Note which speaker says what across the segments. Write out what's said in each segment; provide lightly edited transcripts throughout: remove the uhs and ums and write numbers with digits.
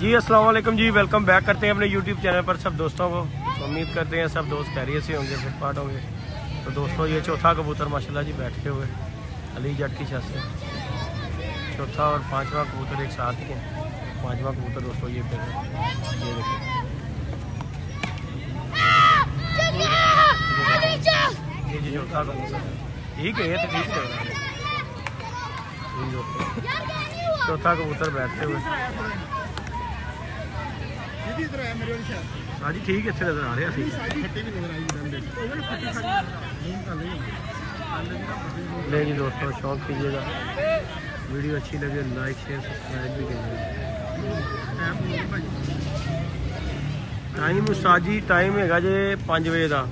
Speaker 1: जी अस्सलाम वालेकुम जी, welcome back करते हैं अपने यूट्यूब चैनल पर सब दोस्तों को। तो उम्मीद करते हैं सब दोस्त खैरियत से होंगे, फिटफाट होंगे। तो दोस्तों ये चौथा कबूतर माशाल्लाह जी बैठते हुए अली जट की छत से चौथा और पांचवा कबूतर एक साथ ही है। पांचवा कबूतर दोस्तों ये फिर ये देखिए, ये जी चौथा कबूतर ठीक है, ये तो ठीक है। चौथा कबूतर बैठते हुए हाँ जी ठीक है, अच्छे नजर आ रहे हैं। ले जी दोस्तों शौक कीजिएगा, वीडियो अच्छी लगे लाइक शेयर सब्सक्राइब भी कीजिएगा। टाइम साजी टाइम है जे 5 बजे का,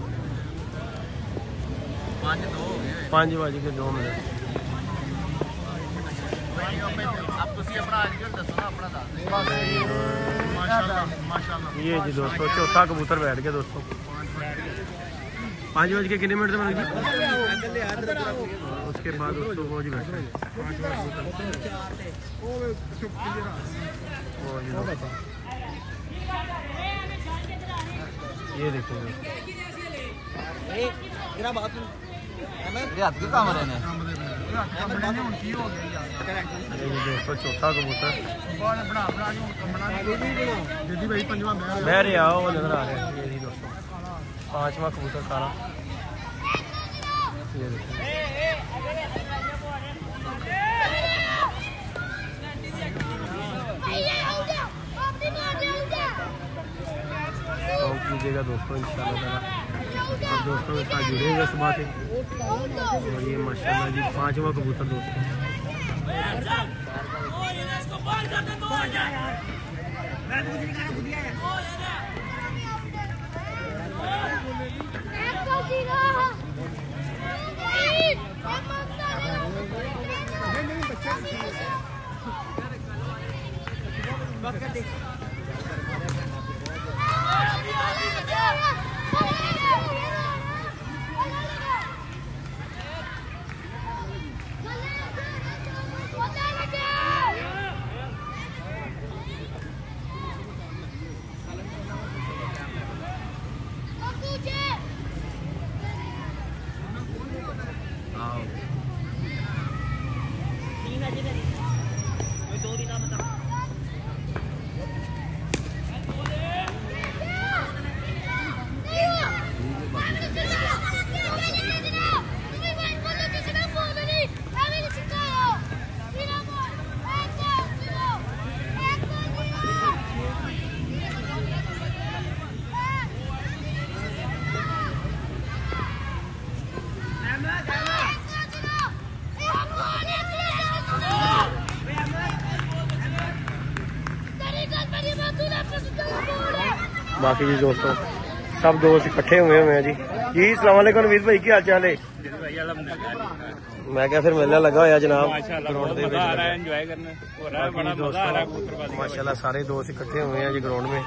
Speaker 1: 5 बज के 2 मिनट। ये जी दोस्तों चौथा कबूतर बैठ गया दोस्तों 5 बज के कितने मिनट से मतलब उसके बाद दोस्तों वो जी बैठ ये देखिए दोस्तों चौथा कबूतर बह रहे आओ वो नजर आ रहे हैं। ये जी दोस्तों पांचवा कबूतर सारा ये देखिए। शौक कीजिएगा दोस्तों इंशाल्लाह और दोस्तों के साथ जुड़ेंगे सुबह से। और ये माशाल्लाह जी पांचवा कबूतर दोस्तों बाकी जी दोस्तों सब दोस्त इकट्ठे हुए हैं जी। जी अस्सलाम वालेकुम नवीद भाई की हाल चाल है? मैं क्या फिर मेला लगा होया जनाब ग्राउंड दे माशाल्लाह सारे दोस्त इकट्ठे हुए हैं जी ग्राउंड में।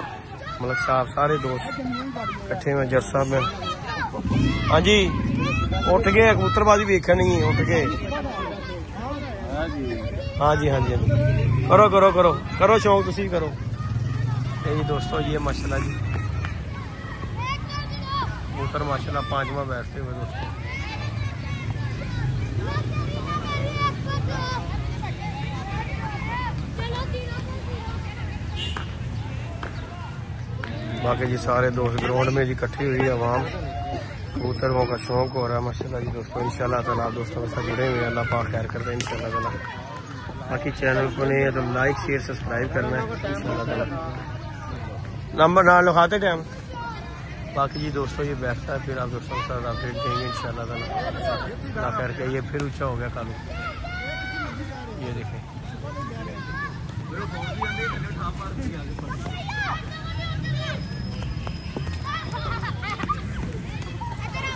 Speaker 1: मलक साहब सारे दोस्त इकट्ठे हुए जज साहब में। हाँ जी उठ गए कबूतरबाजी वेखा नहीं उठ गए। हाँ जी हाँ जी करो करो करो करो शौक तुसी करो। ये दोस्तों ये माशाल्लाह जी कबूतर माशाल्लाह पांचवा बैठते हुए दोस्तों। बाकी जी सारे दोस्त ग्राउंड में जी इकट्ठी हुई आवाम, कबूतरों का शौक हो रहा है माशाल्लाह जी दोस्तों। इंशाल्लाह ताला आप दोस्तों के साथ जुड़े हुए हैं, अल्लाह पाक खैर करते हैं इंशाल्लाह ताला। बाकी चैनल को नहीं है तो लाइक शेयर सब्सक्राइब करना है इंशाल्लाह ताला। नंबर ना लिखाते टाइम। बाकी जी दोस्तों ये बैठता है, फिर आप दोस्तों के साथ अपडेट देंगे इंशाल्लाह ताला। ना करके ये फिर ऊंचा हो गया कालू, ये देखें।